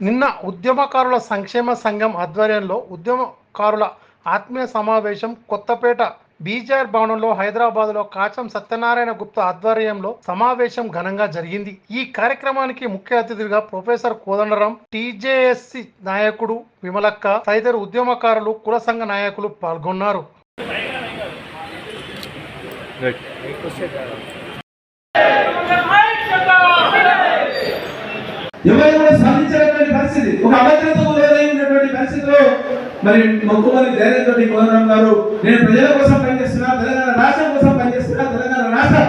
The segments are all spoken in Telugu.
నిన్న ఉద్యమకారుల సంక్షేమ సంఘం ఆధ్వర్యంలో ఉద్యమకారుల ఆత్మీయ సమావేశం కొత్తపేట బీజేఆర్ భవనంలో హైదరాబాద్లో కాచం సత్యనారాయణ గుప్తా ఆధ్వర్యంలో సమావేశం ఘనంగా జరిగింది. ఈ కార్యక్రమానికి ముఖ్య అతిథిగా ప్రొఫెసర్ కోదండరాం, టీజేఎస్సీ నాయకుడు విమలక్క తదితర ఉద్యమకారులు, కుల సంఘ నాయకులు పాల్గొన్నారు. ఎవరు కూడా సాధించినటువంటి పరిస్థితి, ఒక అభద్రతకు లోనైనటువంటి పరిస్థితిలో మరి మొక్కుమని ధైర్యంతో కోదండరాం గారు నేను ప్రజల కోసం పనిచేస్తున్నా, తెలంగాణ రాష్ట్రం కోసం పనిచేస్తున్నా, తెలంగాణ రాష్ట్ర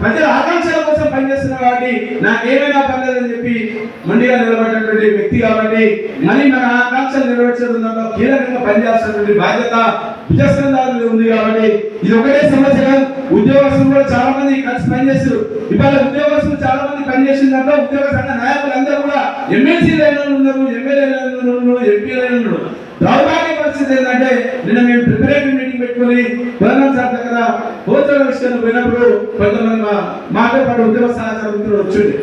ప్రజల ఆకాంక్షల కోసం పనిచేస్తున్నా కాబట్టి నాకేమైనా పర్లేదని చెప్పి మండిగా నిలబడినటువంటి వ్యక్తి కాబట్టి మరి మన ఆకాంక్షలు నెరవేర్చడంలో కీలకంగా పనిచేస్తున్నటువంటి బాధ్యత భుజస్కంధాలు ఉంది కాబట్టి ఇది ఒకటే సమస్య కాదు. ఉద్యోగస్తులు కూడా చాలా మంది కలిసి పనిచేస్తారు. ఇవాళ ఉద్యోగస్తులు చాలా మంది పనిచేసిన దాంట్లో ఉద్యోగ సంఘ నాయకులందరూ కూడా ఎమ్మెల్సీ లైన్లు ఉన్నారు, ఎమ్మెల్యే లైన్లు ఉన్నారు, ఎంపీ లైన్లు ఉన్నారు. దౌర్భాగ్య పరిస్థితి ఏంటంటే నిన్న మేము ప్రిపరేటరీ మీటింగ్ పెట్టుకుని కోదండరాం సార్ దగ్గర హోటల్ విషయాలు పోయినప్పుడు కొంతమంది మాతో పాటు ఉద్యోగ సహచార మిత్రులు వచ్చింది.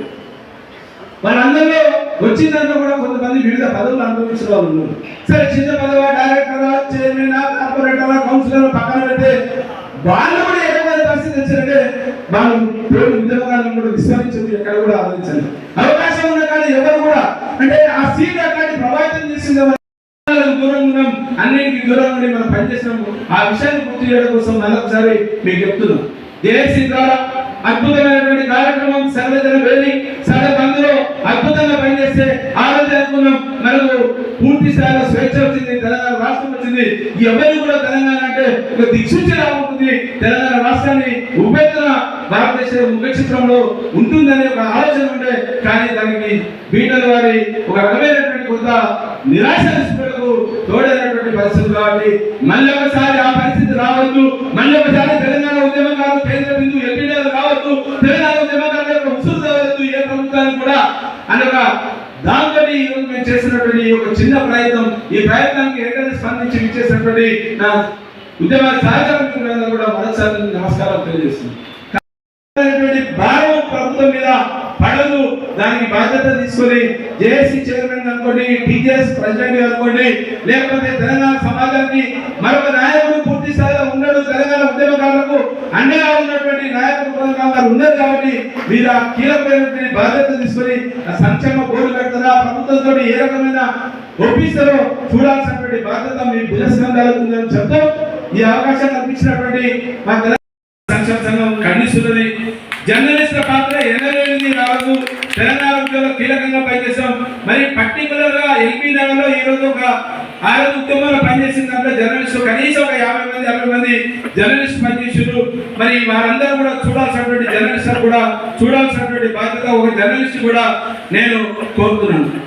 వాళ్ళందరిలో వచ్చిన దాంట్లో కూడా కొంతమంది వివిధ పదవులు అనుభవించిన వాళ్ళు ఉన్నారు. సరే, చిన్న పదవా, డైరెక్టరా, చైర్మన్, కార్పొరేటరా, కౌన్సిలర్ పక్కన పెడితే వాళ్ళు కూడా ఎటువంటి పరిస్థితి వచ్చిందంటే వాళ్ళు ఉద్యోగాలను కూడా విస్మరించింది. ఎక్కడ కూడా ఆలోచించండి, అవకాశం ఉన్న కానీ ఎవరు కూడా అంటే ఆ సీట్ అట్లాంటి ప్రభావితం చేసింది. దూరం ఉన్నాం, అన్నింటికి దూరం నుండి మనం పనిచేసినాము. ఆ విషయాన్ని పూర్తి చేయడం కోసం మరొకసారి మీకు చెప్తున్నాం. జేఏసీ ద్వారా అద్భుతమైనటువంటి కార్యక్రమం సర్వజన వేలి సరే బంధులో అద్భుతంగా పనిచేస్తే ఆ రోజు అనుకున్నాం మనకు పూర్తి స్థాయిలో స్వేచ్ఛ వచ్చింది, తెలంగాణ రాష్ట్రం వచ్చింది. ఈ ఎవరు కూడా తెలంగాణ అంటే ఒక దిక్సూచిలా ఉంటుంది, తెలంగాణ రాష్ట్రాన్ని ఉపేతన భారతదేశ ముఖ చిత్రంలో ఉంటుందనే ఒక ఆలోచన ఉండే. కానీ దానికి బీటల వారి ఒక రకమైనటువంటి కొంత నిరాశ నిస్పృహలకు తోడైనటువంటి పరిస్థితి కాబట్టి మళ్ళీ ఒకసారి ఆ పరిస్థితి రావద్దు. మళ్ళీ ఒకసారి తెలంగాణ ఉద్యమకారులు కేంద్ర బిందువు ఎంపీలు కావద్దు, తెలంగాణ ఉద్యమకారుల యొక్క ఉసురు కావద్దు ఏ ప్రభుత్వానికి కూడా అనక దాంతో ఈరోజు మేము చేసినటువంటి ఒక చిన్న ప్రయత్నం, ఈ ప్రయత్నానికి వెంటనే స్పందించి ఇచ్చేసినటువంటి నా ఉద్యమ సహకారం కూడా మరోసారి నమస్కారం తెలియజేస్తుంది. భారం ప్రభుత్వం మీద పడదు, దానికి బాధ్యత తీసుకొని జేఏసీ చైర్మన్ అనుకోండి, టీజేఎస్ ప్రెసిడెంట్ అనుకోండి, లేకపోతే తెలంగాణ సమాజానికి మరొక నాయకుడు పూర్తి స్థాయిలో ఉన్నాడు, తెలంగాణ ఉద్యమకారులకు అండగా ఉన్నటువంటి నాయకుడు ఉన్నారు కాబట్టి మీరు ఆ కీలకమైనటువంటి బాధ్యత తీసుకొని సంక్షేమ బోర్డు పెడతారా, ప్రభుత్వంతో ఏ రకమైన ఒప్పిస్తారో చూడాల్సినటువంటి బాధ్యత మీ భుజస్కంధాలకు ఉందని చెప్తూ ఈ అవకాశం కల్పించినటువంటి మా సంక్షేమ సంఘం ఖండిస్తున్నది. జర్నలిస్టుల పాత్ర ఎనలేనిది రాదు. తెలంగాణ ఉద్యోగంలో కీలకంగా పనిచేసాం. మరి పర్టికులర్ గా ఎల్బీ నగర్ లో ఈ రోజు ఒక 6 ఉద్యమంలో పనిచేసిన దాంట్లో జర్నలిస్టులు కనీసం ఒక 50 మంది 60 మంది జర్నలిస్ట్ పనిచేసారు. మరి వారందరూ కూడా చూడాల్సినటువంటి జర్నలిస్టులు కూడా చూడాల్సినటువంటి బాధ్యత ఒక జర్నలిస్ట్ కూడా నేను కోరుతున్నాను.